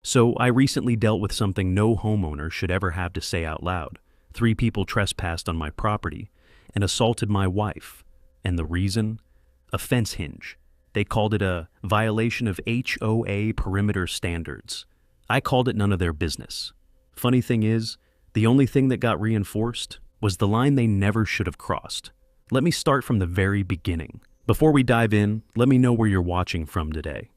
So I recently dealt with something no homeowner should ever have to say out loud. 3 people trespassed on my property and assaulted my wife. And the reason? A fence hinge. They called it a violation of HOA perimeter standards. I called it none of their business. Funny thing is, the only thing that got reinforced was the line they never should have crossed. Let me start from the very beginning. Before we dive in, let me know where you're watching from today.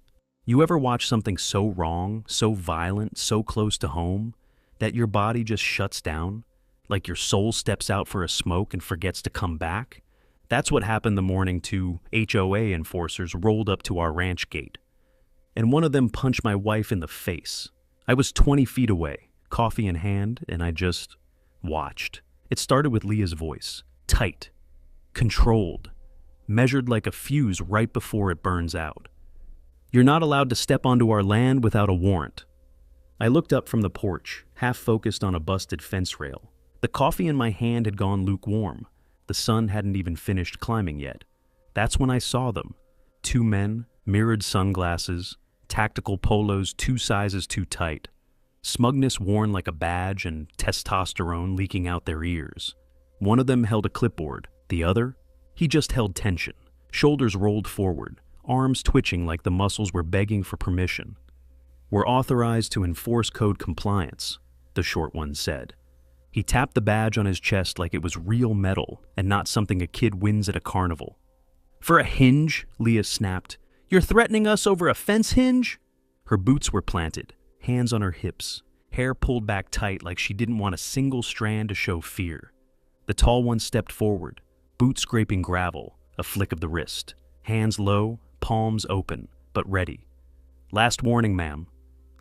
You ever watch something so wrong, so violent, so close to home, that your body just shuts down? Like your soul steps out for a smoke and forgets to come back? That's what happened the morning 2 HOA enforcers rolled up to our ranch gate. And one of them punched my wife in the face. I was 20 feet away, coffee in hand, and I just watched. It started with Leah's voice. Tight. Controlled. Measured like a fuse right before it burns out. You're not allowed to step onto our land without a warrant. I looked up from the porch, half focused on a busted fence rail. The coffee in my hand had gone lukewarm. The sun hadn't even finished climbing yet. That's when I saw them. 2 men, mirrored sunglasses, tactical polos 2 sizes too tight. Smugness worn like a badge and testosterone leaking out their ears. One of them held a clipboard. The other? He just held tension. Shoulders rolled forward, arms twitching like the muscles were begging for permission. We're authorized to enforce code compliance, the short one said. He tapped the badge on his chest like it was real metal and not something a kid wins at a carnival. For a hinge? Leah snapped. You're threatening us over a fence hinge? Her boots were planted, hands on her hips, hair pulled back tight like she didn't want a single strand to show fear. The tall one stepped forward, boots scraping gravel, a flick of the wrist, hands low, palms open, but ready. Last warning, ma'am.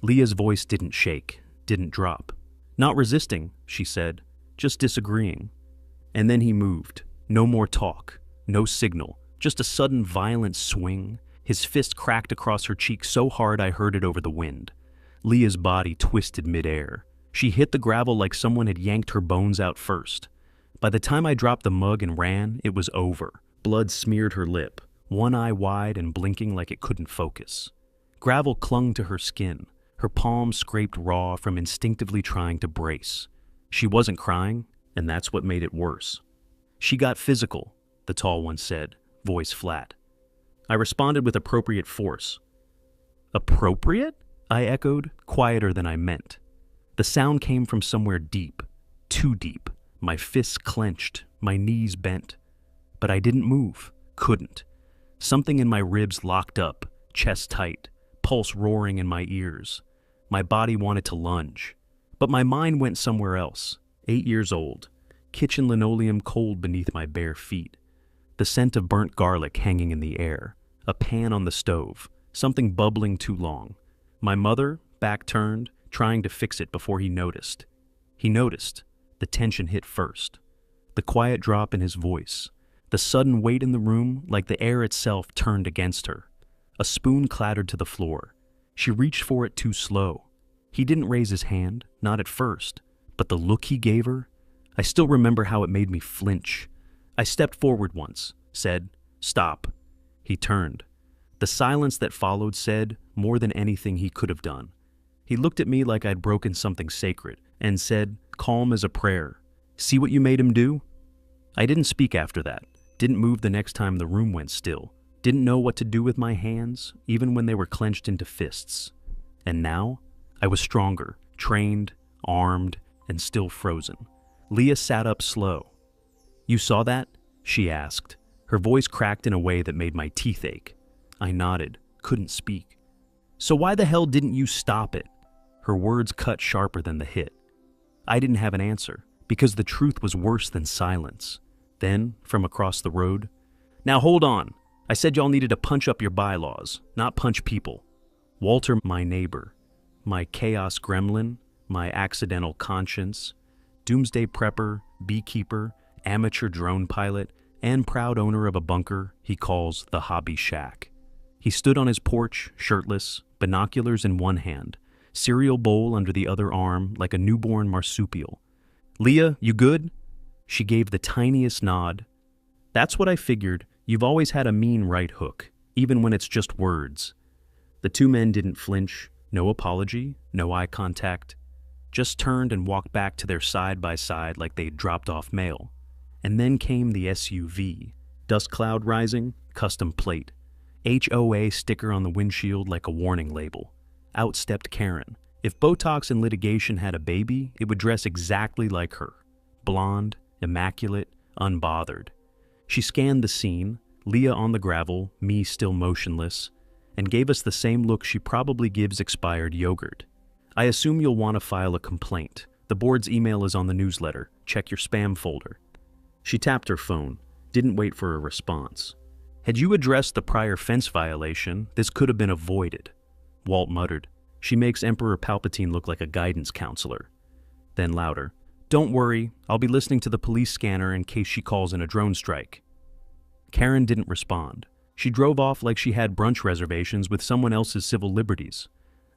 Leah's voice didn't shake, didn't drop. Not resisting, she said, just disagreeing. And then he moved. No more talk, no signal, just a sudden violent swing. His fist cracked across her cheek so hard I heard it over the wind. Leah's body twisted midair. She hit the gravel like someone had yanked her bones out first. By the time I dropped the mug and ran, it was over. Blood smeared her lip, one eye wide and blinking like it couldn't focus. Gravel clung to her skin, her palms scraped raw from instinctively trying to brace. She wasn't crying, and that's what made it worse. She got physical, the tall one said, voice flat. I responded with appropriate force. Appropriate? I echoed, quieter than I meant. The sound came from somewhere deep, too deep. My fists clenched, my knees bent. But I didn't move, couldn't. Something in my ribs locked up, chest tight, pulse roaring in my ears. My body wanted to lunge. But my mind went somewhere else. 8 years old, kitchen linoleum cold beneath my bare feet. The scent of burnt garlic hanging in the air. A pan on the stove, something bubbling too long. My mother, back turned, trying to fix it before he noticed. He noticed. The tension hit first. The quiet drop in his voice. The sudden weight in the room like the air itself turned against her. A spoon clattered to the floor. She reached for it too slow. He didn't raise his hand, not at first, but the look he gave her, I still remember how it made me flinch. I stepped forward once, said, "Stop." He turned. The silence that followed said more than anything he could have done. He looked at me like I'd broken something sacred and said, calm as a prayer, "See what you made him do?" I didn't speak after that, didn't move the next time the room went still, didn't know what to do with my hands, even when they were clenched into fists. And now, I was stronger, trained, armed, and still frozen. Leah sat up slow. "You saw that?" she asked. Her voice cracked in a way that made my teeth ache. I nodded, couldn't speak. "So why the hell didn't you stop it?" Her words cut sharper than the hit. I didn't have an answer, because the truth was worse than silence. Then, from across the road, "Now hold on. I said y'all needed to punch up your bylaws, not punch people." Walter, my neighbor, my chaos gremlin, my accidental conscience, doomsday prepper, beekeeper, amateur drone pilot, and proud owner of a bunker he calls the Hobby Shack. He stood on his porch, shirtless, binoculars in one hand, cereal bowl under the other arm like a newborn marsupial. "Leah, you good?" She gave the tiniest nod. "That's what I figured. You've always had a mean right hook, even when it's just words." The 2 men didn't flinch, No apology, no eye contact. Just turned and walked back to their side by side like they'd dropped off mail. And then came the SUV. Dust cloud rising, custom plate. HOA sticker on the windshield like a warning label. Out stepped Karen. If Botox and litigation had a baby, it would dress exactly like her. Blonde, immaculate, unbothered. She scanned the scene, Leah on the gravel, me still motionless, and gave us the same look she probably gives expired yogurt. I assume you'll want to file a complaint. The board's email is on the newsletter. Check your spam folder. She tapped her phone, didn't wait for a response. Had you addressed the prior fence violation, this could have been avoided. Walt muttered. She makes Emperor Palpatine look like a guidance counselor. Then louder. Don't worry, I'll be listening to the police scanner in case she calls in a drone strike. Karen didn't respond. She drove off like she had brunch reservations with someone else's civil liberties.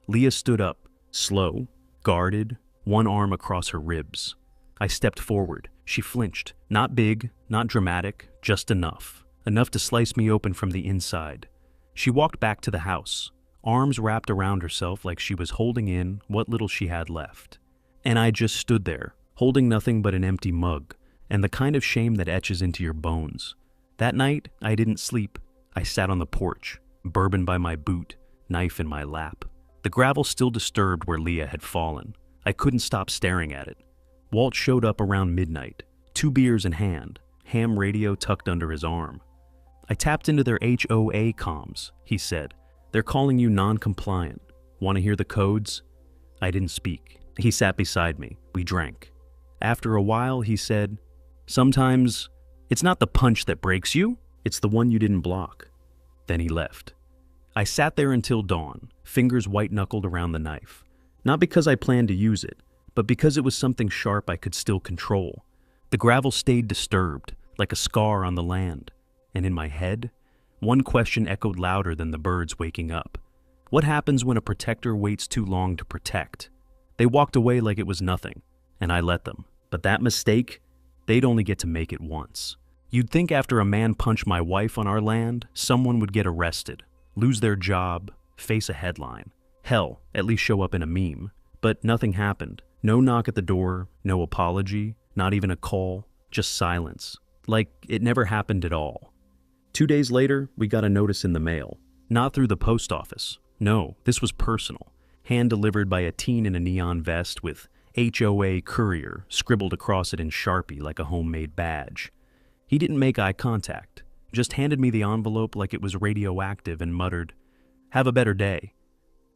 Leah stood up, slow, guarded, one arm across her ribs. I stepped forward. She flinched. Not big, not dramatic, just enough. Enough to slice me open from the inside. She walked back to the house, arms wrapped around herself like she was holding in what little she had left. And I just stood there, holding nothing but an empty mug, and the kind of shame that etches into your bones. That night, I didn't sleep. I sat on the porch, bourbon by my boot, knife in my lap. The gravel still disturbed where Leah had fallen. I couldn't stop staring at it. Walt showed up around midnight, 2 beers in hand, ham radio tucked under his arm. I tapped into their HOA comms, he said. They're calling you non-compliant. Want to hear the codes? I didn't speak. He sat beside me. We drank. After a while, he said, sometimes it's not the punch that breaks you, it's the one you didn't block. Then he left. I sat there until dawn, fingers white-knuckled around the knife. Not because I planned to use it, but because it was something sharp I could still control. The gravel stayed disturbed, like a scar on the land. And in my head, one question echoed louder than the birds waking up. What happens when a protector waits too long to protect? They walked away like it was nothing, and I let them. But that mistake, they'd only get to make it once. You'd think after a man punched my wife on our land, someone would get arrested, lose their job, face a headline. Hell, at least show up in a meme. But nothing happened. No knock at the door, no apology, not even a call, just silence. Like it never happened at all. 2 days later, we got a notice in the mail. Not through the post office. No, this was personal. Hand-delivered by a teen in a neon vest with HOA Courier scribbled across it in Sharpie like a homemade badge. He didn't make eye contact, just handed me the envelope like it was radioactive and muttered, "Have a better day."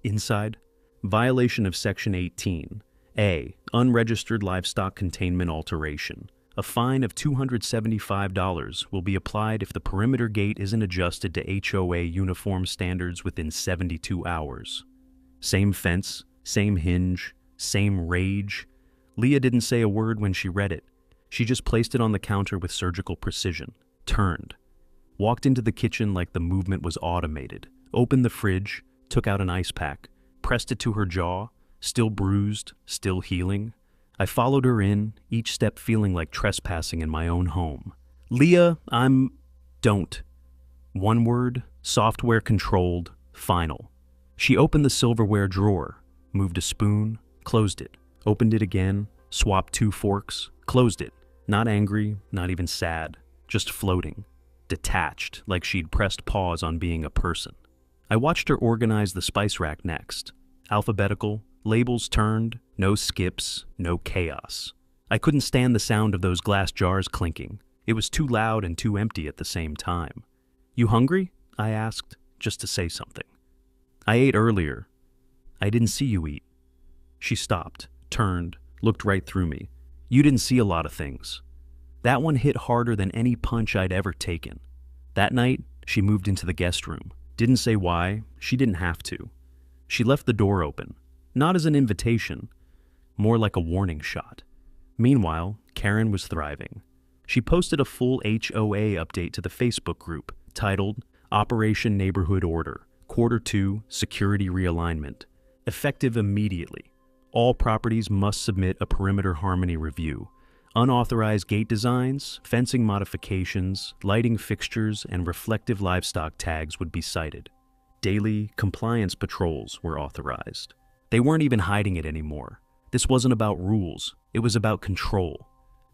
Inside, violation of Section 18. A. Unregistered livestock containment alteration. A fine of $275 will be applied if the perimeter gate isn't adjusted to HOA uniform standards within 72 hours. Same fence, same hinge, same rage. Leah didn't say a word when she read it. She just placed it on the counter with surgical precision, turned, walked into the kitchen like the movement was automated, opened the fridge, took out an ice pack, pressed it to her jaw, still bruised, still healing. I followed her in, each step feeling like trespassing in my own home. Leah, don't. One word, software controlled, final. She opened the silverware drawer, moved a spoon, closed it, opened it again, swapped 2 forks, closed it. Not angry, not even sad, just floating, detached, like she'd pressed pause on being a person. I watched her organize the spice rack next. Alphabetical, labels turned, no skips, no chaos. I couldn't stand the sound of those glass jars clinking. It was too loud and too empty at the same time. You hungry? I asked, just to say something. I ate earlier. I didn't see you eat. She stopped, turned, looked right through me. You didn't see a lot of things. That one hit harder than any punch I'd ever taken. That night, she moved into the guest room. Didn't say why, she didn't have to. She left the door open, not as an invitation, more like a warning shot. Meanwhile, Karen was thriving. She posted a full HOA update to the Facebook group, titled Operation Neighborhood Order, Quarter 2 Security Realignment. Effective immediately. All properties must submit a perimeter harmony review. Unauthorized gate designs, fencing modifications, lighting fixtures, and reflective livestock tags would be cited. Daily compliance patrols were authorized. They weren't even hiding it anymore. This wasn't about rules, it was about control.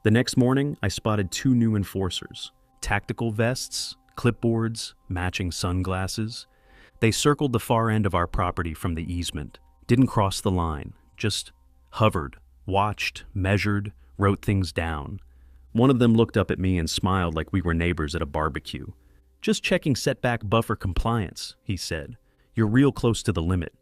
The next morning, I spotted 2 new enforcers. Tactical vests, clipboards, matching sunglasses. They circled the far end of our property from the easement. Didn't cross the line, just hovered, watched, measured, wrote things down. One of them looked up at me and smiled like we were neighbors at a barbecue. "Just checking setback buffer compliance," he said. "You're real close to the limit."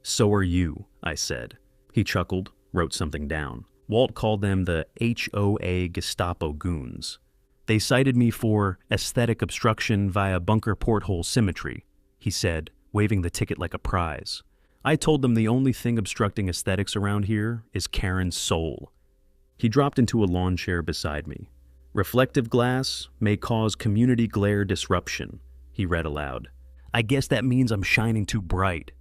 "So are you," I said. He chuckled, wrote something down. Walt called them the HOA Gestapo goons. "They cited me for aesthetic obstruction via bunker porthole symmetry," he said, waving the ticket like a prize. "I told them the only thing obstructing aesthetics around here is Karen's soul." He dropped into a lawn chair beside me. "Reflective glass may cause community glare disruption," he read aloud. "I guess that means I'm shining too bright."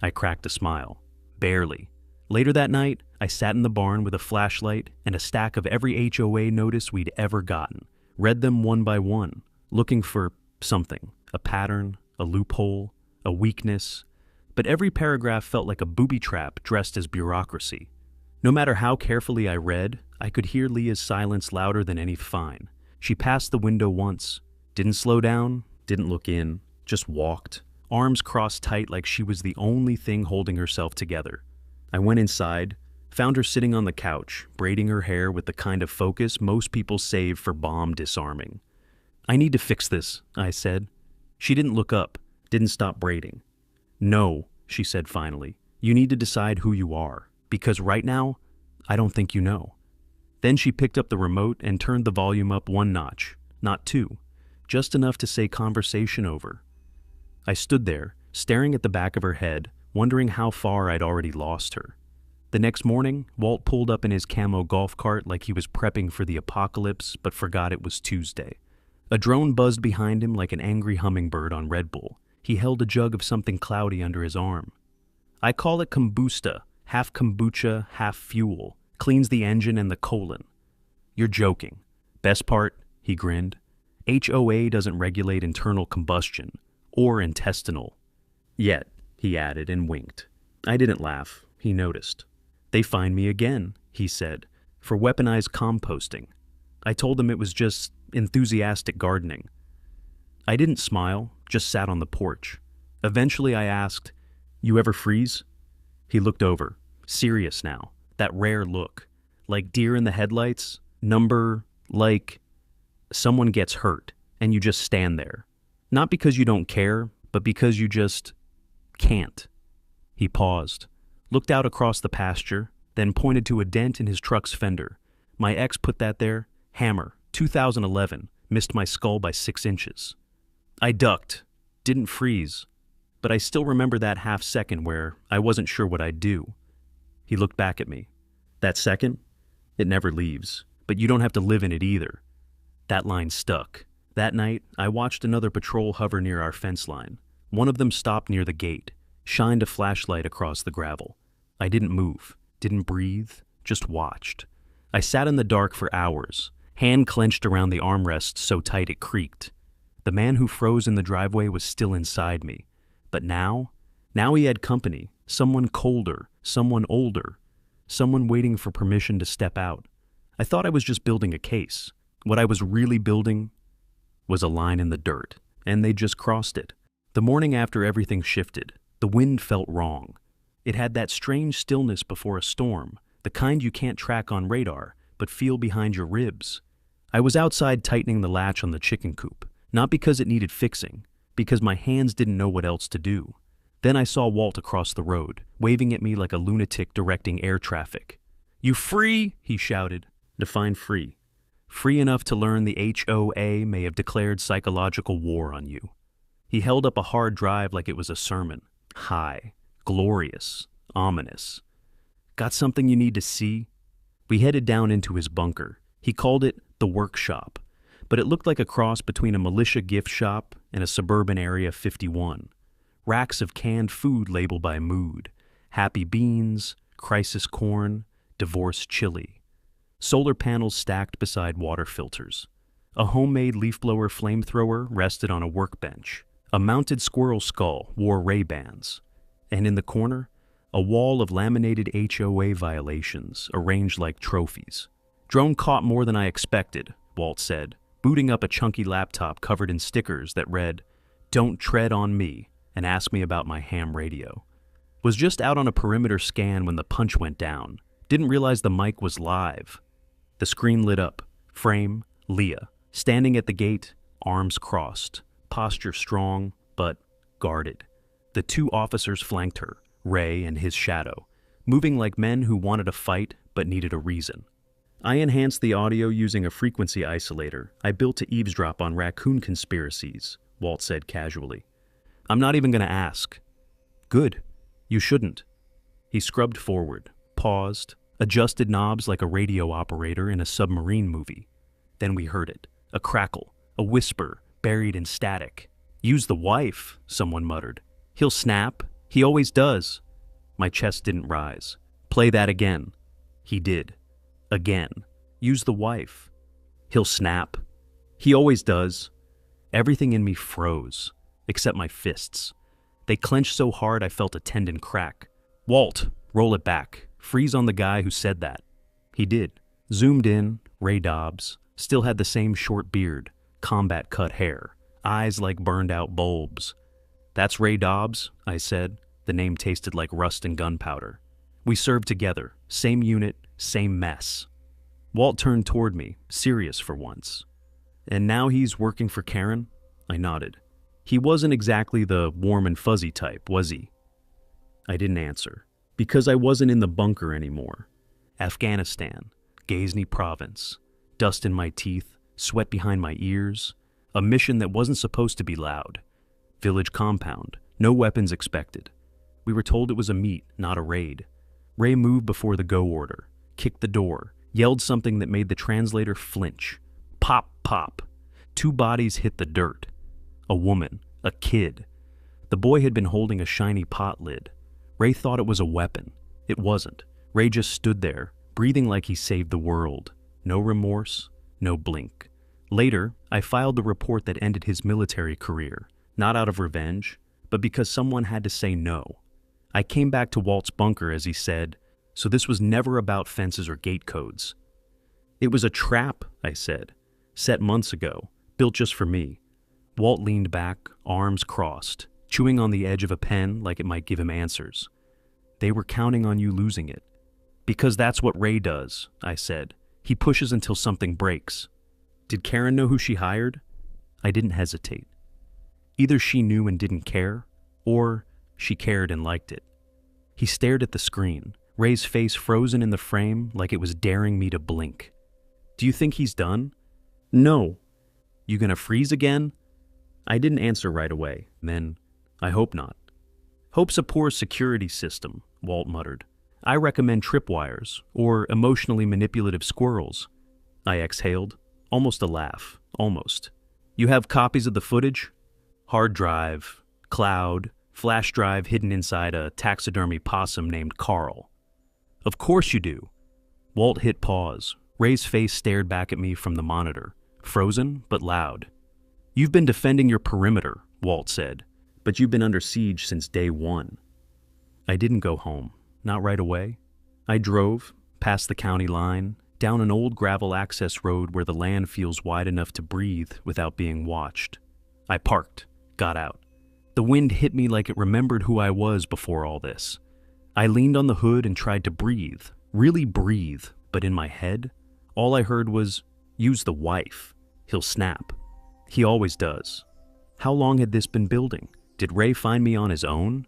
I cracked a smile. Barely. Later that night, I sat in the barn with a flashlight and a stack of every HOA notice we'd ever gotten. Read them one by one, looking for something, a pattern, a loophole, a weakness. But every paragraph felt like a booby trap dressed as bureaucracy. No matter how carefully I read, I could hear Leah's silence louder than any fine. She passed the window once, didn't slow down, didn't look in, just walked, arms crossed tight like she was the only thing holding herself together. I went inside, found her sitting on the couch, braiding her hair with the kind of focus most people save for bomb disarming. "I need to fix this," I said. She didn't look up, didn't stop braiding. "No," she said finally, "you need to decide who you are, because right now, I don't think you know." Then she picked up the remote and turned the volume up 1 notch, not 2, just enough to say conversation over. I stood there, staring at the back of her head, wondering how far I'd already lost her. The next morning, Walt pulled up in his camo golf cart like he was prepping for the apocalypse, but forgot it was Tuesday. A drone buzzed behind him like an angry hummingbird on Red Bull. He held a jug of something cloudy under his arm. "I call it kombusta, half kombucha, half fuel. Cleans the engine and the colon." "You're joking." "Best part," he grinned, "HOA doesn't regulate internal combustion, or intestinal. Yet," he added and winked. I didn't laugh. He noticed. "They fined me again," he said, "for weaponized composting. I told them it was just enthusiastic gardening." I didn't smile, just sat on the porch. Eventually I asked, "You ever freeze?" He looked over, serious now, that rare look, like deer in the headlights, like someone gets hurt and you just stand there. Not because you don't care, but because you just can't. He paused, looked out across the pasture, then pointed to a dent in his truck's fender. "My ex put that there. Hammer, 2011, missed my skull by 6 inches. I ducked, didn't freeze, but I still remember that half second where I wasn't sure what I'd do." He looked back at me. "That second? It never leaves, but you don't have to live in it either." That line stuck. That night, I watched another patrol hover near our fence line. One of them stopped near the gate, shined a flashlight across the gravel. I didn't move, didn't breathe, just watched. I sat in the dark for hours, hand clenched around the armrest so tight it creaked. The man who froze in the driveway was still inside me. But now he had company, someone colder, someone older, someone waiting for permission to step out. I thought I was just building a case. What I was really building was a line in the dirt, and they just crossed it. The morning after everything shifted, the wind felt wrong. It had that strange stillness before a storm, the kind you can't track on radar, but feel behind your ribs. I was outside tightening the latch on the chicken coop, not because it needed fixing, because my hands didn't know what else to do. Then I saw Walt across the road, waving at me like a lunatic directing air traffic. "You free?" he shouted. Define free. Free enough to learn the HOA may have declared psychological war on you. He held up a hard drive like it was a sermon. High, glorious, ominous. "Got something you need to see?" We headed down into his bunker. He called it the workshop, but it looked like a cross between a militia gift shop and a suburban Area 51. Racks of canned food labeled by mood. Happy beans, crisis corn, divorce chili. Solar panels stacked beside water filters. A homemade leaf blower flamethrower rested on a workbench. A mounted squirrel skull wore Ray-Bans, and in the corner, a wall of laminated HOA violations arranged like trophies. "Drone caught more than I expected," Walt said, booting up a chunky laptop covered in stickers that read, "Don't tread on me," and asked me about my ham radio. Was just out on a perimeter scan when the punch went down. Didn't realize the mic was live. The screen lit up. Frame, Leah, standing at the gate, arms crossed, posture strong, but guarded. The two officers flanked her, Ray and his shadow, moving like men who wanted a fight but needed a reason. I enhanced the audio using a frequency isolator I built to eavesdrop on raccoon conspiracies, Walt said casually. "I'm not even going to ask." "Good. You shouldn't." He scrubbed forward, paused, adjusted knobs like a radio operator in a submarine movie. Then we heard it, a crackle, a whisper buried in static. "Use the wife," someone muttered. "He'll snap. He always does." My chest didn't rise. "Play that again." He did. Again. "Use the wife." "He'll snap. He always does." Everything in me froze, except my fists. They clenched so hard I felt a tendon crack. "Walt, roll it back. Freeze on the guy who said that." He did. Zoomed in, Ray Dobbs, still had the same short beard, combat cut hair, eyes like burned out bulbs. "That's Ray Dobbs," I said. The name tasted like rust and gunpowder. "We served together, same unit, same mess." Walt turned toward me, serious for once. "And now he's working for Karen?" I nodded. "He wasn't exactly the warm and fuzzy type, was he?" I didn't answer, because I wasn't in the bunker anymore. Afghanistan, Ghazni province, dust in my teeth, sweat behind my ears, a mission that wasn't supposed to be loud. Village compound, no weapons expected. We were told it was a meet, not a raid. Ray moved before the go order, kicked the door, yelled something that made the translator flinch. Pop, pop. Two bodies hit the dirt. A woman, a kid. The boy had been holding a shiny pot lid. Ray thought it was a weapon. It wasn't. Ray just stood there, breathing like he saved the world. No remorse, no blink. Later, I filed the report that ended his military career, not out of revenge, but because someone had to say no. I came back to Walt's bunker as he said, "So this was never about fences or gate codes." "It was a trap," I said, "set months ago, built just for me." Walt leaned back, arms crossed, chewing on the edge of a pen like it might give him answers. "They were counting on you losing it." "Because that's what Ray does," I said. "He pushes until something breaks." "Did Karen know who she hired?" I didn't hesitate. Either she knew and didn't care, or she cared and liked it. He stared at the screen, Ray's face frozen in the frame like it was daring me to blink. "Do you think he's done?" "No." "You gonna freeze again?" I didn't answer right away. Then, "I hope not." "Hope's a poor security system," Walt muttered. "I recommend tripwires, or emotionally manipulative squirrels." I exhaled, almost a laugh, almost. "You have copies of the footage?" "Hard drive, cloud, flash drive hidden inside a taxidermy possum named Carl." "Of course you do." Walt hit pause. Ray's face stared back at me from the monitor, frozen but loud. "You've been defending your perimeter," Walt said, "but you've been under siege since day one." I didn't go home, not right away. I drove, past the county line, down an old gravel access road where the land feels wide enough to breathe without being watched. I parked, got out. The wind hit me like it remembered who I was before all this. I leaned on the hood and tried to breathe, really breathe, but in my head, all I heard was, "Use the wife. He'll snap. He always does." How long had this been building? Did Ray find me on his own?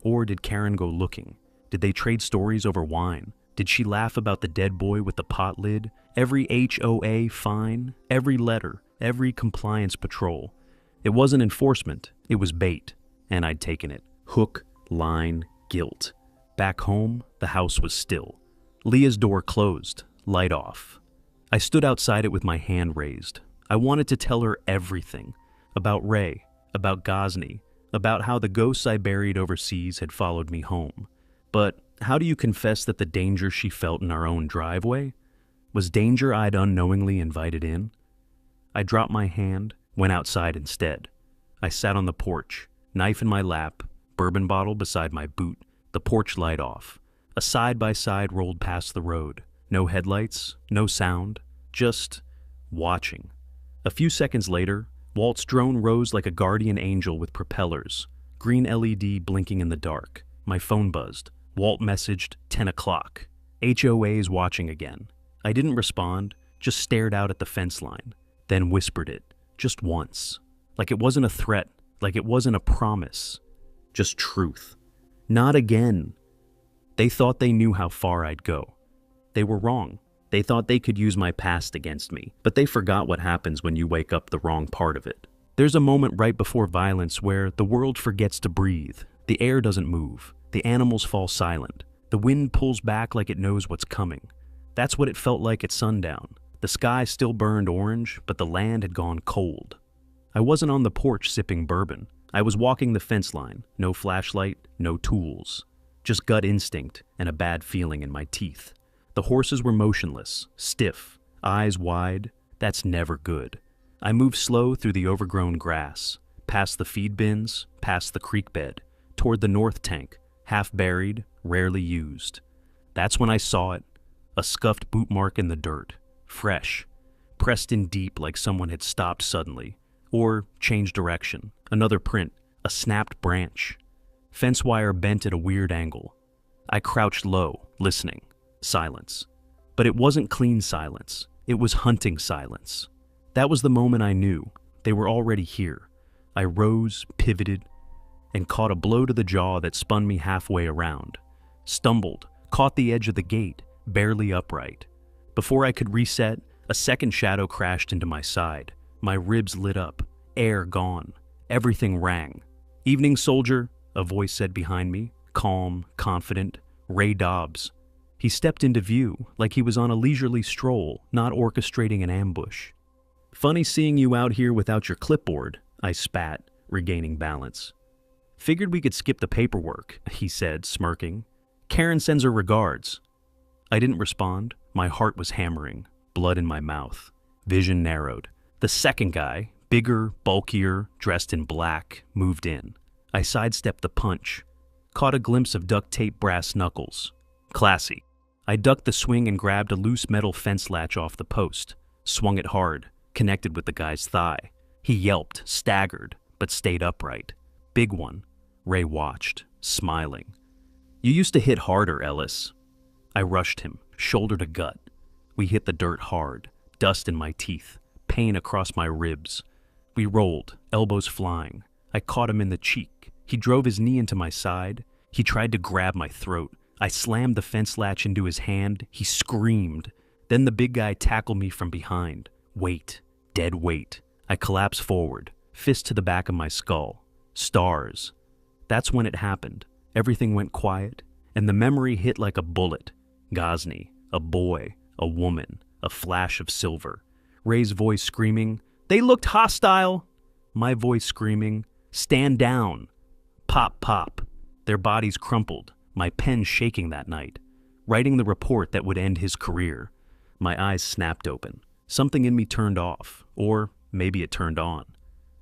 Or did Karen go looking? Did they trade stories over wine? Did she laugh about the dead boy with the pot lid? Every HOA fine, every letter, every compliance patrol. It wasn't enforcement, it was bait, and I'd taken it. Hook, line, guilt. Back home, the house was still. Leah's door closed, light off. I stood outside it with my hand raised. I wanted to tell her everything. About Ray, about Ghazni, about how the ghosts I buried overseas had followed me home. But how do you confess that the danger she felt in our own driveway was danger I'd unknowingly invited in? I dropped my hand, went outside instead. I sat on the porch, knife in my lap, bourbon bottle beside my boot, the porch light off. A side-by-side rolled past the road. No headlights, no sound, just watching. A few seconds later, Walt's drone rose like a guardian angel with propellers, green LED blinking in the dark. My phone buzzed. Walt messaged 10 o'clock. HOAs watching again. I didn't respond, just stared out at the fence line, then whispered it, just once. Like it wasn't a threat, like it wasn't a promise. Just truth. Not again. They thought they knew how far I'd go. They were wrong. They thought they could use my past against me, but they forgot what happens when you wake up the wrong part of it. There's a moment right before violence where the world forgets to breathe. The air doesn't move. The animals fall silent. The wind pulls back like it knows what's coming. That's what it felt like at sundown. The sky still burned orange, but the land had gone cold. I wasn't on the porch sipping bourbon. I was walking the fence line. No flashlight, no tools. Just gut instinct and a bad feeling in my teeth. The horses were motionless, stiff, eyes wide. That's never good. I moved slow through the overgrown grass, past the feed bins, past the creek bed, toward the north tank, half buried, rarely used. That's when I saw it, a scuffed boot mark in the dirt, fresh, pressed in deep like someone had stopped suddenly, or changed direction. Another print, a snapped branch. Fence wire bent at a weird angle. I crouched low, listening. Silence. But it wasn't clean silence. It was hunting silence. That was the moment I knew. They were already here. I rose, pivoted, and caught a blow to the jaw that spun me halfway around. Stumbled, caught the edge of the gate, barely upright. Before I could reset, a second shadow crashed into my side. My ribs lit up, air gone. Everything rang. "Evening, soldier," a voice said behind me, calm, confident. Ray Dobbs. He stepped into view, like he was on a leisurely stroll, not orchestrating an ambush. "Funny seeing you out here without your clipboard," I spat, regaining balance. "Figured we could skip the paperwork," he said, smirking. "Karen sends her regards." I didn't respond. My heart was hammering, blood in my mouth. Vision narrowed. The second guy, bigger, bulkier, dressed in black, moved in. I sidestepped the punch, caught a glimpse of duct tape brass knuckles. Classy. I ducked the swing and grabbed a loose metal fence latch off the post, swung it hard, connected with the guy's thigh. He yelped, staggered, but stayed upright. Big one. Ray watched, smiling. "You used to hit harder, Ellis." I rushed him, shoulder to gut. We hit the dirt hard, dust in my teeth, pain across my ribs. We rolled, elbows flying. I caught him in the cheek. He drove his knee into my side. He tried to grab my throat. I slammed the fence latch into his hand. He screamed. Then the big guy tackled me from behind. Weight. Dead weight. I collapsed forward, fist to the back of my skull. Stars. That's when it happened. Everything went quiet, and the memory hit like a bullet. Ghazni, a boy, a woman, a flash of silver. Ray's voice screaming, "They looked hostile!" My voice screaming, "Stand down!" Pop, pop. Their bodies crumpled, my pen shaking that night, writing the report that would end his career. My eyes snapped open. Something in me turned off, or maybe it turned on.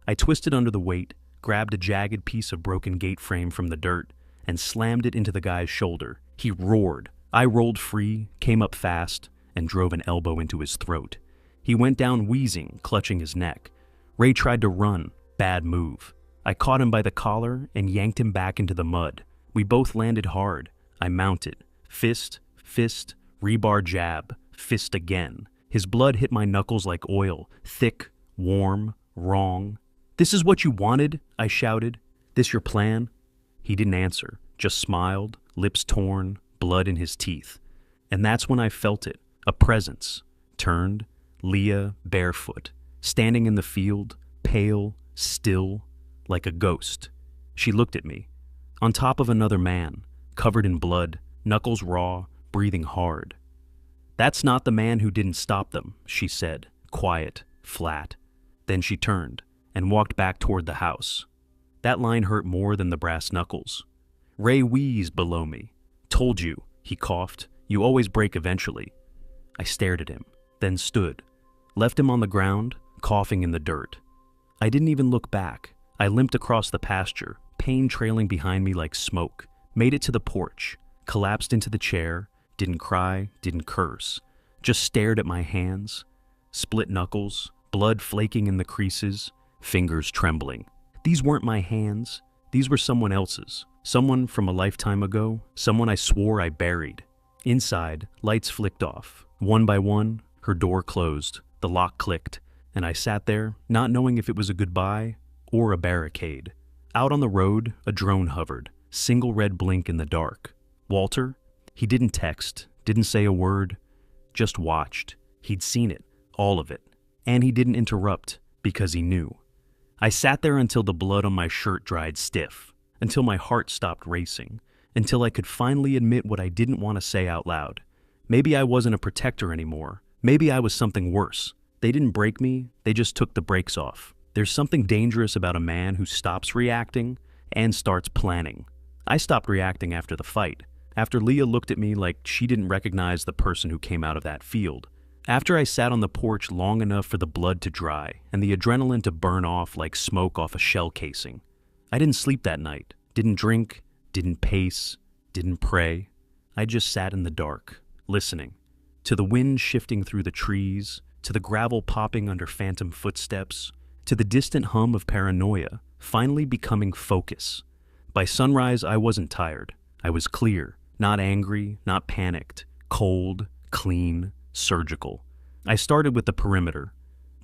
I twisted under the weight, grabbed a jagged piece of broken gate frame from the dirt, and slammed it into the guy's shoulder. He roared. I rolled free, came up fast, and drove an elbow into his throat. He went down wheezing, clutching his neck. Ray tried to run. Bad move. I caught him by the collar and yanked him back into the mud. We both landed hard. I mounted. Fist, fist, rebar jab, fist again. His blood hit my knuckles like oil, thick, warm, wrong. "This is what you wanted?" I shouted. "This your plan?" He didn't answer, just smiled, lips torn, blood in his teeth. And that's when I felt it, a presence. Turned, Leah barefoot, standing in the field, pale, still, like a ghost. She looked at me. On top of another man, covered in blood, knuckles raw, breathing hard. "That's not the man who didn't stop them," she said, quiet, flat. Then she turned and walked back toward the house. That line hurt more than the brass knuckles. Ray wheezed below me. "Told you," he coughed. "You always break eventually." I stared at him, then stood, left him on the ground, coughing in the dirt. I didn't even look back. I limped across the pasture, pain trailing behind me like smoke, made it to the porch, collapsed into the chair, didn't cry, didn't curse, just stared at my hands, split knuckles, blood flaking in the creases, fingers trembling. These weren't my hands, these were someone else's. Someone from a lifetime ago, someone I swore I buried. Inside, lights flicked off. One by one, her door closed, the lock clicked, and I sat there, not knowing if it was a goodbye or a barricade. Out on the road, a drone hovered, single red blink in the dark. Walter? He didn't text, didn't say a word, just watched. He'd seen it, all of it. And he didn't interrupt, because he knew. I sat there until the blood on my shirt dried stiff, until my heart stopped racing, until I could finally admit what I didn't want to say out loud. Maybe I wasn't a protector anymore. Maybe I was something worse. They didn't break me, they just took the brakes off. There's something dangerous about a man who stops reacting and starts planning. I stopped reacting after the fight, after Leah looked at me like she didn't recognize the person who came out of that field. After I sat on the porch long enough for the blood to dry and the adrenaline to burn off like smoke off a shell casing. I didn't sleep that night, didn't drink, didn't pace, didn't pray. I just sat in the dark, listening, to the wind shifting through the trees, to the gravel popping under phantom footsteps, to the distant hum of paranoia, finally becoming focus. By sunrise, I wasn't tired. I was clear, not angry, not panicked, cold, clean, surgical. I started with the perimeter,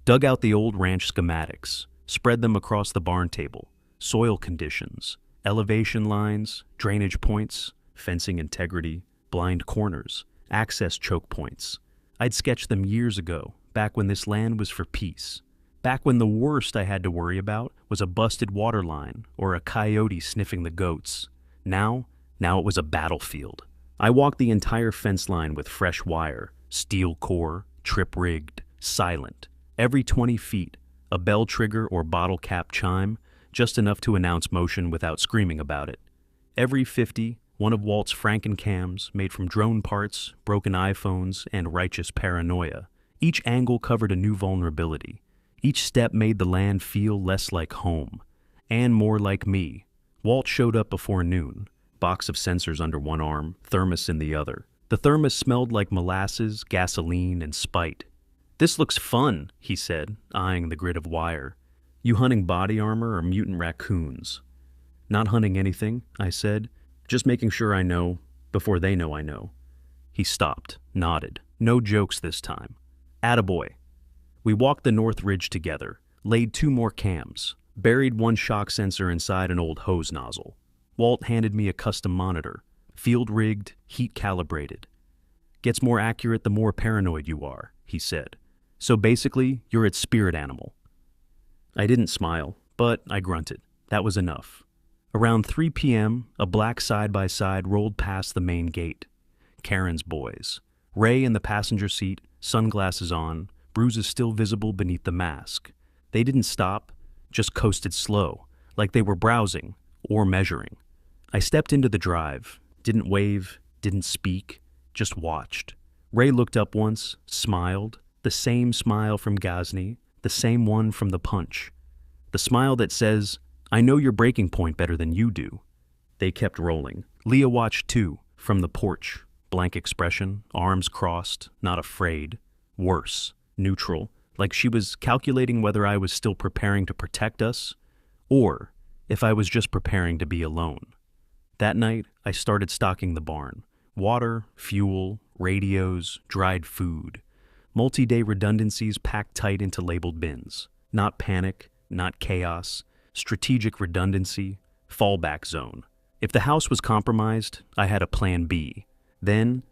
dug out the old ranch schematics, spread them across the barn table, soil conditions, elevation lines, drainage points, fencing integrity, blind corners, access choke points. I'd sketched them years ago, back when this land was for peace. Back when the worst I had to worry about was a busted water line or a coyote sniffing the goats. Now it was a battlefield. I walked the entire fence line with fresh wire, steel core, trip-rigged, silent. Every 20 feet, a bell trigger or bottle cap chime, just enough to announce motion without screaming about it. Every 50, one of Walt's Frankencams made from drone parts, broken iPhones, and righteous paranoia. Each angle covered a new vulnerability. Each step made the land feel less like home, and more like me. Walt showed up before noon, box of sensors under one arm, thermos in the other. The thermos smelled like molasses, gasoline, and spite. "This looks fun," he said, eyeing the grid of wire. "You hunting body armor or mutant raccoons?" "Not hunting anything," I said. "Just making sure I know before they know I know." He stopped, nodded. No jokes this time. "Attaboy." We walked the North Ridge together, laid 2 more cams, buried one shock sensor inside an old hose nozzle. Walt handed me a custom monitor, field-rigged, heat-calibrated. "Gets more accurate the more paranoid you are," he said. "So basically, you're its spirit animal." I didn't smile, but I grunted. That was enough. Around 3 p.m., a black side-by-side rolled past the main gate. Karen's boys. Ray in the passenger seat, sunglasses on, bruises still visible beneath the mask. They didn't stop, just coasted slow, like they were browsing or measuring. I stepped into the drive, didn't wave, didn't speak, just watched. Ray looked up once, smiled, the same smile from Ghazni, the same one from the punch. The smile that says, "I know your breaking point better than you do." They kept rolling. Leah watched too, from the porch. Blank expression, arms crossed, not afraid. Worse, neutral, like she was calculating whether I was still preparing to protect us, or if I was just preparing to be alone. That night, I started stocking the barn. Water, fuel, radios, dried food. Multi-day redundancies packed tight into labeled bins. Not panic, not chaos. Strategic redundancy, fallback zone. If the house was compromised, I had a plan B. Then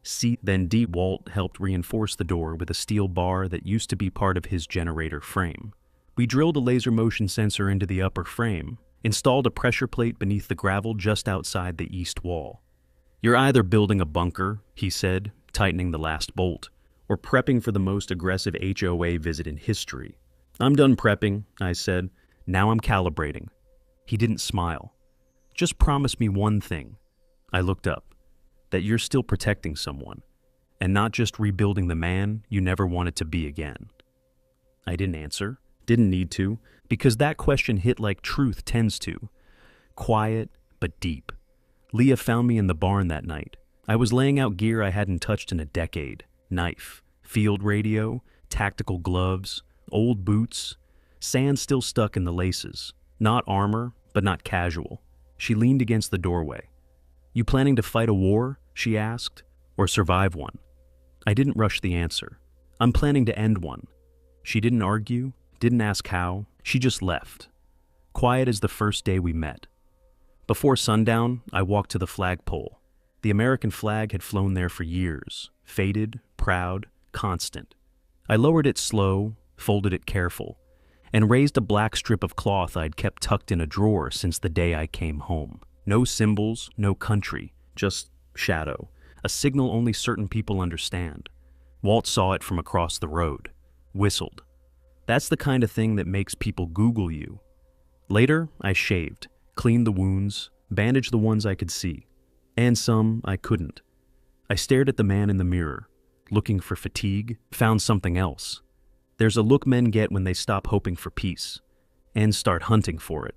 D. Walt helped reinforce the door with a steel bar that used to be part of his generator frame. We drilled a laser motion sensor into the upper frame, installed a pressure plate beneath the gravel just outside the east wall. "You're either building a bunker," he said, tightening the last bolt, "or prepping for the most aggressive HOA visit in history." "I'm done prepping," I said. "Now I'm calibrating." He didn't smile. "Just promise me one thing." I looked up. "That you're still protecting someone, and not just rebuilding the man you never wanted to be again." I didn't answer, Didn't need to, because that question hit like truth tends to. Quiet, but deep. Leah found me in the barn that night. I was laying out gear I hadn't touched in a decade. Knife, field radio, tactical gloves, old boots, sand still stuck in the laces. Not armor, but not casual. She leaned against the doorway. "You planning to fight a war?" she asked. "Or survive one?" I didn't rush the answer. "I'm planning to end one." She didn't argue, didn't ask how. She just left. Quiet as the first day we met. Before sundown, I walked to the flagpole. The American flag had flown there for years, faded, proud, constant. I lowered it slow, folded it careful, and raised a black strip of cloth I'd kept tucked in a drawer since the day I came home. No symbols, no country, just shadow, a signal only certain people understand. Walt saw it from across the road, whistled. That's the kind of thing that makes people Google you. Later, I shaved, cleaned the wounds, bandaged the ones I could see, and some I couldn't. I stared at the man in the mirror, looking for fatigue, found something else. There's a look men get when they stop hoping for peace, and start hunting for it.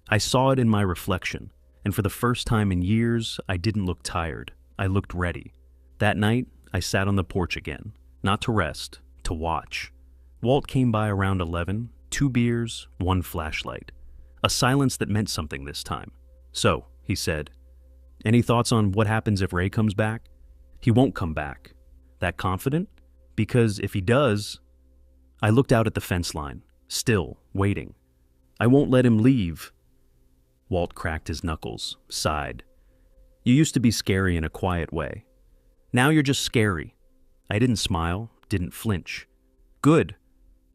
I saw it in my reflection, and for the first time in years, I didn't look tired. I looked ready. That night, I sat on the porch again, not to rest, to watch. Walt came by around 11, 2 beers, 1 flashlight. A silence that meant something this time. "So," he said, "any thoughts on what happens if Ray comes back?" "He won't come back." "That confident?" "Because if he does..." I looked out at the fence line, still, waiting. "I won't let him leave." Walt cracked his knuckles, sighed. "You used to be scary in a quiet way. Now you're just scary." I didn't smile, didn't flinch. "Good."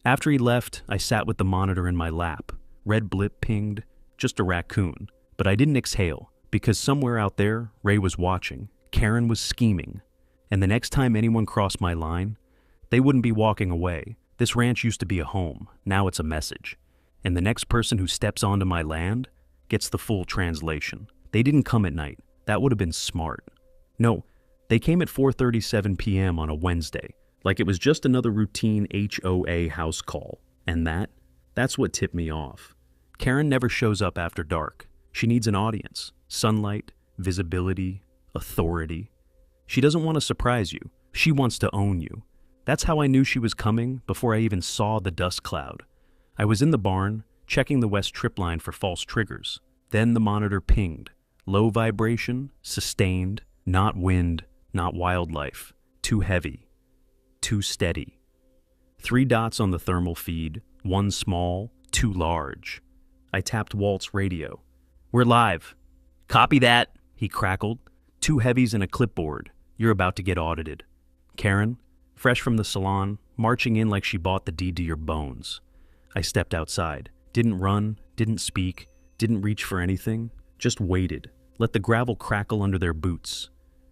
After he left, I sat with the monitor in my lap. Red blip pinged, just a raccoon. But I didn't exhale, because somewhere out there, Ray was watching. Karen was scheming. And the next time anyone crossed my line, they wouldn't be walking away. This ranch used to be a home, now it's a message. And the next person who steps onto my land gets the full translation. They didn't come at night. That would have been smart. No, they came at 4:37 p.m. on a Wednesday, like it was just another routine HOA house call. And that's what tipped me off. Karen never shows up after dark. She needs an audience, sunlight, visibility, authority. She doesn't want to surprise you. She wants to own you. That's how I knew she was coming before I even saw the dust cloud. I was in the barn, checking the west trip line for false triggers. Then the monitor pinged. Low vibration, sustained, not wind, not wildlife. Too heavy. Too steady. 3 dots on the thermal feed, 1 small, 2 large. I tapped Walt's radio. "We're live." "Copy that," he crackled. 2 heavies and a clipboard. "You're about to get audited." Karen, fresh from the salon, marching in like she bought the deed to your bones. I stepped outside. Didn't run, didn't speak, didn't reach for anything. Just waited. Let the gravel crackle under their boots.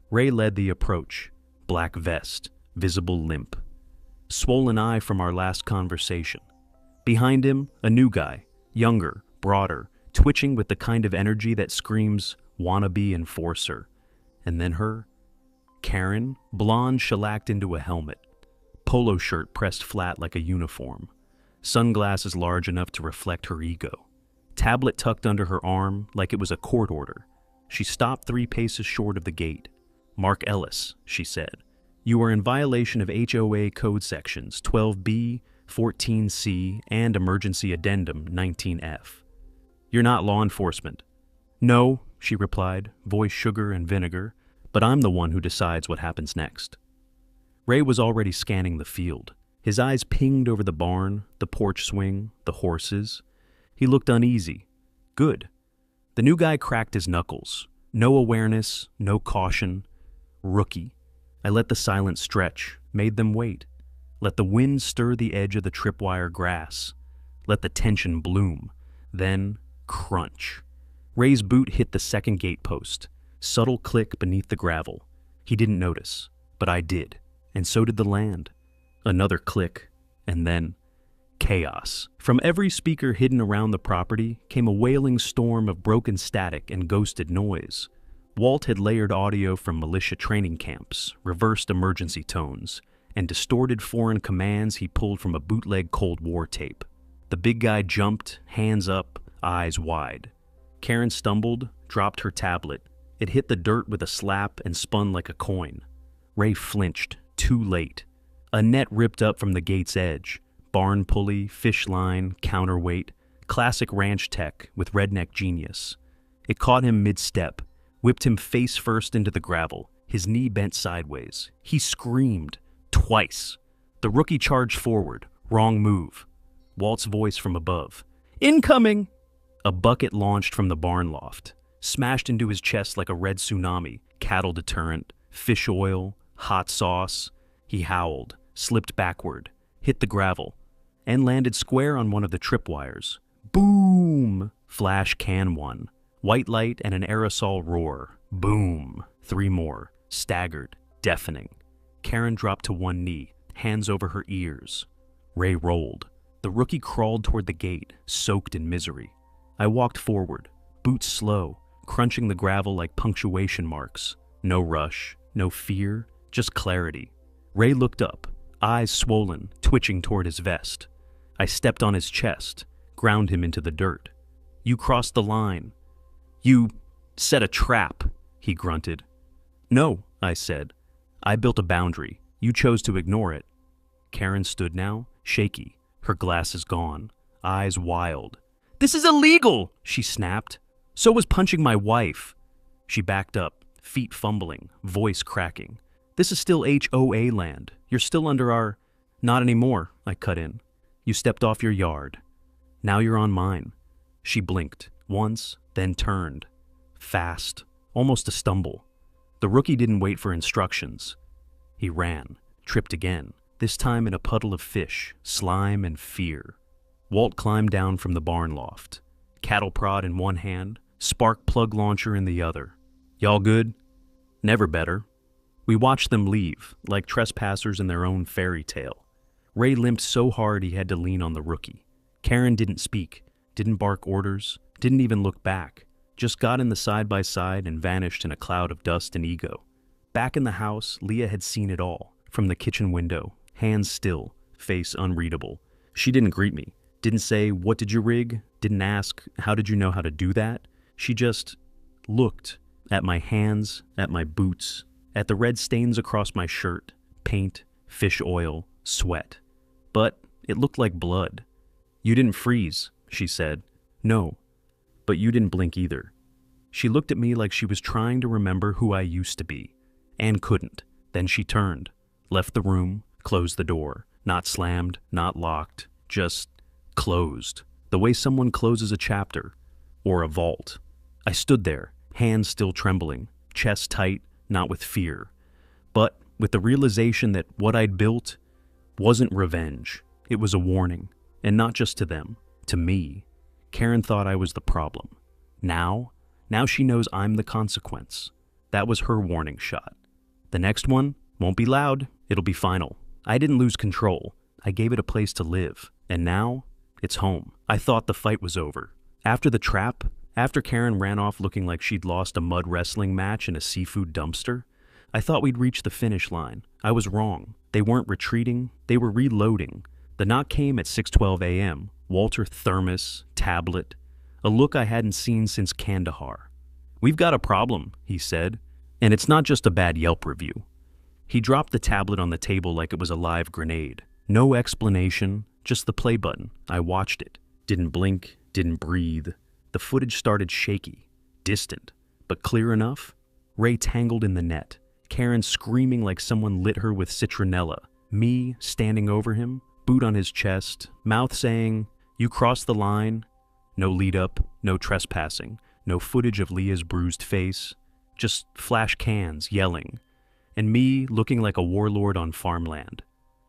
Ray led the approach. Black vest, visible limp. Swollen eye from our last conversation. Behind him, a new guy, younger, broader, twitching with the kind of energy that screams, wannabe enforcer. And then her. Karen, blonde shellacked into a helmet. Polo shirt pressed flat like a uniform. Sunglasses large enough to reflect her ego. Tablet tucked under her arm like it was a court order. She stopped 3 paces short of the gate. "Mark Ellis," she said. "You are in violation of HOA code sections 12B, 14C, and Emergency Addendum 19F. You're not law enforcement." "No," she replied, voice sugar and vinegar, "but I'm the one who decides what happens next." Ray was already scanning the field. His eyes pinged over the barn, the porch swing, the horses. He looked uneasy. Good. The new guy cracked his knuckles. No awareness, no caution. Rookie. I let the silence stretch, made them wait. Let the wind stir the edge of the tripwire grass. Let the tension bloom. Then, crunch. Ray's boot hit the second gatepost. Subtle click beneath the gravel. He didn't notice, but I did, and so did the land. Another click, and then chaos. From every speaker hidden around the property came a wailing storm of broken static and ghosted noise. Walt had layered audio from militia training camps, reversed emergency tones, and distorted foreign commands he pulled from a bootleg Cold War tape. The big guy jumped, hands up, eyes wide. Karen stumbled, dropped her tablet. It hit the dirt with a slap and spun like a coin. Ray flinched, too late. A net ripped up from the gate's edge. Barn pulley, fish line, counterweight. Classic ranch tech with redneck genius. It caught him mid-step, whipped him face first into the gravel. His knee bent sideways. He screamed. Twice. The rookie charged forward. Wrong move. Walt's voice from above. Incoming! A bucket launched from the barn loft. Smashed into his chest like a red tsunami. Cattle deterrent. Fish oil. Hot sauce. He howled. Slipped backward. Hit the gravel. And landed square on one of the tripwires. Boom! Flash can one. White light and an aerosol roar. Boom! 3 more. Staggered. Deafening. Karen dropped to one knee, hands over her ears. Ray rolled. The rookie crawled toward the gate, soaked in misery. I walked forward, boots slow, crunching the gravel like punctuation marks. No rush, no fear, just clarity. Ray looked up, eyes swollen, twitching toward his vest. I stepped on his chest, ground him into the dirt. You crossed the line. You set a trap, he grunted. No, I said. I built a boundary. You chose to ignore it. Karen stood now, shaky, her glasses gone, eyes wild. This is illegal, she snapped. So was punching my wife. She backed up, feet fumbling, voice cracking. This is still HOA land. You're still under our... Not anymore, I cut in. You stepped off your yard. Now you're on mine. She blinked, once, then turned. Fast, almost a stumble. The rookie didn't wait for instructions. He ran, tripped again, this time in a puddle of fish, slime, and fear. Walt climbed down from the barn loft. Cattle prod in one hand, spark plug launcher in the other. Y'all good? Never better. We watched them leave, like trespassers in their own fairy tale. Ray limped so hard he had to lean on the rookie. Karen didn't speak, didn't bark orders, didn't even look back. Just got in the side-by-side and vanished in a cloud of dust and ego. Back in the house, Leah had seen it all, from the kitchen window, hands still, face unreadable. She didn't greet me, didn't say, "What did you rig?" Didn't ask, "How did you know how to do that?" She just looked at my hands, at my boots, at the red stains across my shirt, paint, fish oil, sweat. But it looked like blood. You didn't freeze, she said. No. But you didn't blink either. She looked at me like she was trying to remember who I used to be, and couldn't. Then she turned, left the room, closed the door. Not slammed, not locked, just closed. The way someone closes a chapter, or a vault. I stood there, hands still trembling, chest tight, not with fear, but with the realization that what I'd built wasn't revenge. It was a warning, and not just to them, to me. Karen thought I was the problem. Now she knows I'm the consequence. That was her warning shot. The next one won't be loud, it'll be final. I didn't lose control. I gave it a place to live, and now it's home. I thought the fight was over. After the trap, after Karen ran off looking like she'd lost a mud wrestling match in a seafood dumpster, I thought we'd reach the finish line. I was wrong. They weren't retreating, they were reloading. The knock came at 6:12 a.m. Walter thermos, tablet, a look I hadn't seen since Kandahar. "We've got a problem," he said, "and it's not just a bad Yelp review." He dropped the tablet on the table like it was a live grenade. No explanation, just the play button. I watched it. Didn't blink, didn't breathe. The footage started shaky, distant, but clear enough. Ray tangled in the net. Karen screaming like someone lit her with citronella. Me standing over him, boot on his chest, mouth saying, "You crossed the line." No lead up, no trespassing, no footage of Leah's bruised face. Just flash cans yelling. And me looking like a warlord on farmland.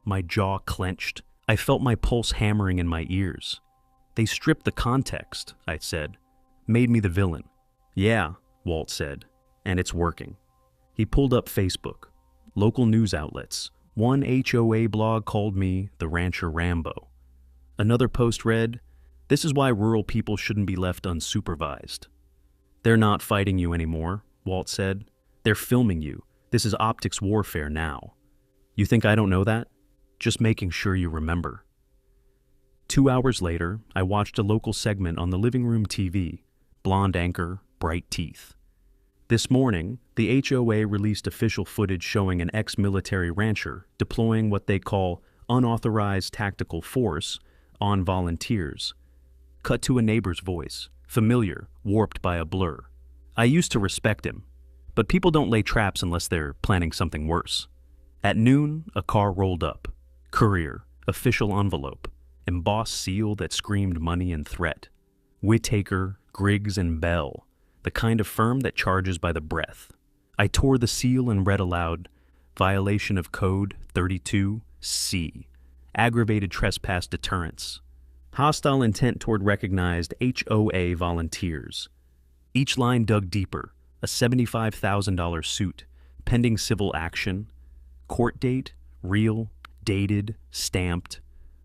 My jaw clenched. I felt my pulse hammering in my ears. "They stripped the context," I said. "Made me the villain." "Yeah," Walt said, "and it's working." He pulled up Facebook. Local news outlets. One HOA blog called me the Rancher Rambo. Another post read, "This is why rural people shouldn't be left unsupervised." "They're not fighting you anymore," Walt said. "They're filming you. This is optics warfare now." "You think I don't know that?" "Just making sure you remember." 2 hours later, I watched a local segment on the living room TV. Blonde anchor, bright teeth. This morning, the HOA released official footage showing an ex-military rancher deploying what they call unauthorized tactical force on volunteers. Cut to a neighbor's voice, familiar, warped by a blur. I used to respect him, but people don't lay traps unless they're planning something worse. At noon, a car rolled up. Courier, official envelope, embossed seal that screamed money and threat. Whittaker, Griggs and Bell, the kind of firm that charges by the breath. I tore the seal and read aloud, violation of Code 32C, aggravated trespass deterrence. Hostile intent toward recognized HOA volunteers. Each line dug deeper, a $75,000 suit, pending civil action. Court date, real, dated, stamped.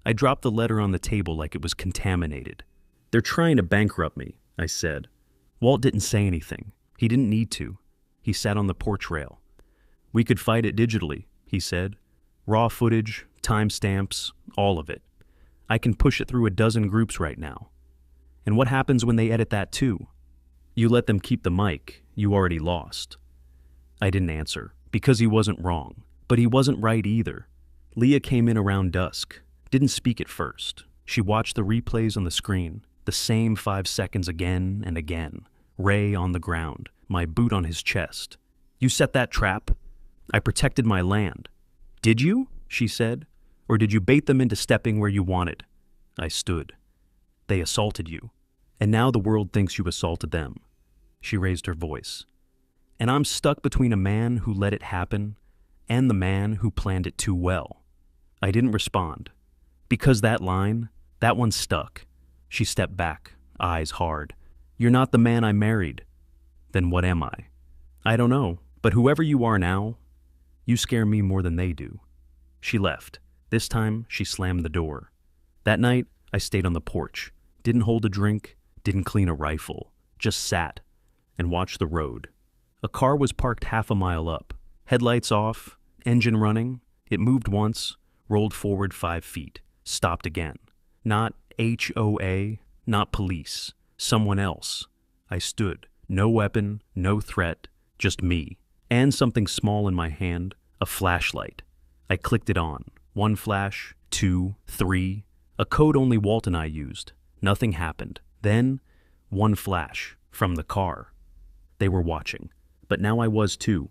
I dropped the letter on the table like it was contaminated. They're trying to bankrupt me, I said. Walt didn't say anything. He didn't need to. He sat on the porch rail. We could fight it digitally, he said. Raw footage, timestamps, all of it. I can push it through a dozen groups right now. And what happens when they edit that too? You let them keep the mic, you already lost. I didn't answer, because he wasn't wrong, but he wasn't right either. Leah came in around dusk, didn't speak at first. She watched the replays on the screen, the same 5 seconds again and again. Ray on the ground, my boot on his chest. You set that trap? I protected my land. Did you? She said. Or did you bait them into stepping where you wanted? I stood. They assaulted you. And now the world thinks you assaulted them. She raised her voice. And I'm stuck between a man who let it happen and the man who planned it too well. I didn't respond. Because that line, that one stuck. She stepped back, eyes hard. You're not the man I married. Then what am I? I don't know, but whoever you are now, you scare me more than they do. She left. This time, she slammed the door. That night, I stayed on the porch. Didn't hold a drink, didn't clean a rifle. Just sat and watched the road. A car was parked half a mile up. Headlights off, engine running. It moved once, rolled forward 5 feet, stopped again. Not HOA, not police. Someone else. I stood. No weapon, no threat, just me. And something small in my hand, a flashlight. I clicked it on. 1 flash, 2, 3. A code only Walt and I used. Nothing happened. Then, 1 flash, from the car. They were watching. But now I was too.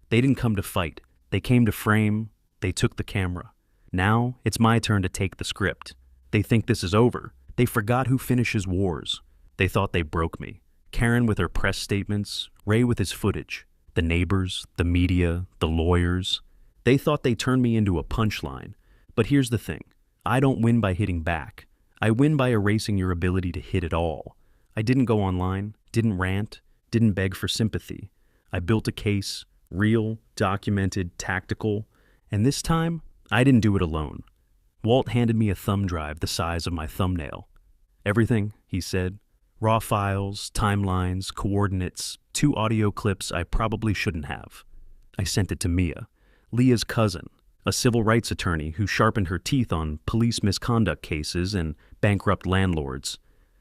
They didn't come to fight. They came to frame. They took the camera. Now, it's my turn to take the script. They think this is over. They forgot who finishes wars. They thought they broke me. Karen with her press statements, Ray with his footage, the neighbors, the media, the lawyers. They thought they turned me into a punchline. But here's the thing. I don't win by hitting back. I win by erasing your ability to hit at all. I didn't go online, didn't rant, didn't beg for sympathy. I built a case, real, documented, tactical, and this time, I didn't do it alone. Walt handed me a thumb drive the size of my thumbnail. Everything, he said. Raw files, timelines, coordinates, 2 audio clips I probably shouldn't have. I sent it to Mia, Leah's cousin, a civil rights attorney who sharpened her teeth on police misconduct cases and bankrupt landlords.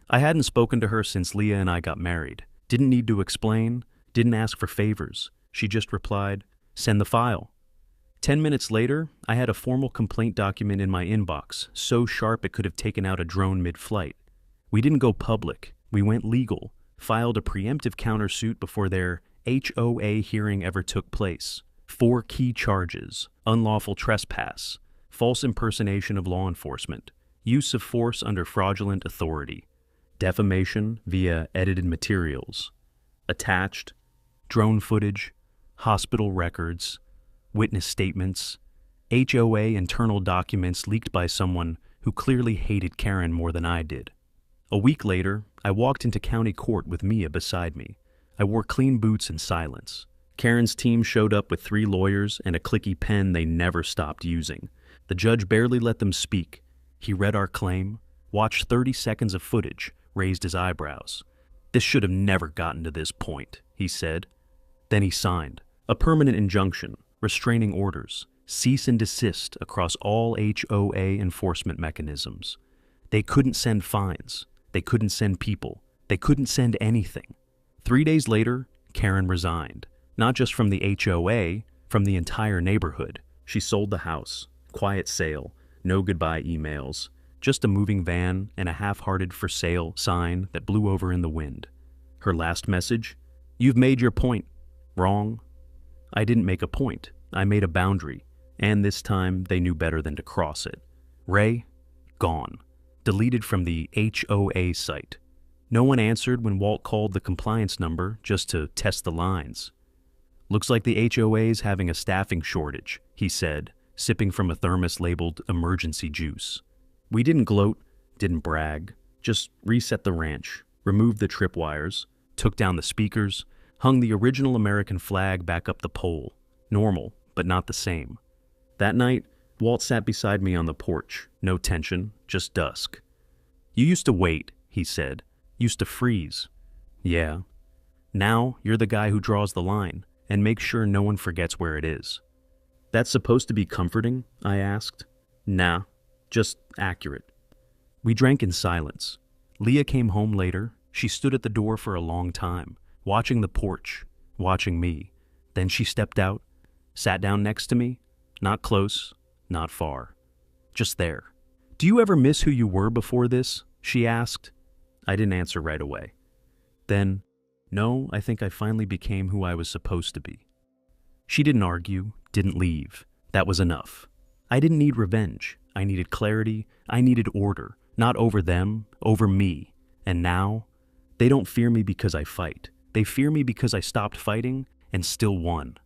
I hadn't spoken to her since Leah and I got married. Didn't need to explain, didn't ask for favors. She just replied, "Send the file." 10 minutes later, I had a formal complaint document in my inbox, so sharp it could have taken out a drone mid-flight. We didn't go public. We went legal, filed a preemptive countersuit before their HOA hearing ever took place. 4 key charges: unlawful trespass, false impersonation of law enforcement, use of force under fraudulent authority, defamation via edited materials, attached, drone footage, hospital records, witness statements, HOA internal documents leaked by someone who clearly hated Karen more than I did. A week later, I walked into county court with Mia beside me. I wore clean boots in silence. Karen's team showed up with 3 lawyers and a clicky pen they never stopped using. The judge barely let them speak. He read our claim, watched 30 seconds of footage, raised his eyebrows. "This should have never gotten to this point," he said. Then he signed a permanent injunction, restraining orders, cease and desist across all HOA enforcement mechanisms. They couldn't send fines. They couldn't send people. They couldn't send anything. 3 days later, Karen resigned. Not just from the HOA, from the entire neighborhood. She sold the house. Quiet sale. No goodbye emails. Just a moving van and a half-hearted for sale sign that blew over in the wind. Her last message? You've made your point. Wrong. I didn't make a point. I made a boundary. And this time, they knew better than to cross it. Ray? Gone. Deleted from the HOA site. No one answered when Walt called the compliance number just to test the lines. Looks like the HOA's having a staffing shortage, he said, sipping from a thermos labeled emergency juice. We didn't gloat, didn't brag, just reset the ranch, removed the tripwires, took down the speakers, hung the original American flag back up the pole. Normal, but not the same. That night, Walt sat beside me on the porch. No tension, just dusk. You used to wait, he said. Used to freeze. Yeah. Now you're the guy who draws the line and makes sure no one forgets where it is. That's supposed to be comforting? I asked. Nah, just accurate. We drank in silence. Leah came home later. She stood at the door for a long time, watching the porch, watching me. Then she stepped out, sat down next to me, not close, not far, just there. Do you ever miss who you were before this? She asked. I didn't answer right away. Then, no, I think I finally became who I was supposed to be. She didn't argue, didn't leave. That was enough. I didn't need revenge. I needed clarity. I needed order. Not over them, over me. And now, they don't fear me because I fight. They fear me because I stopped fighting and still won.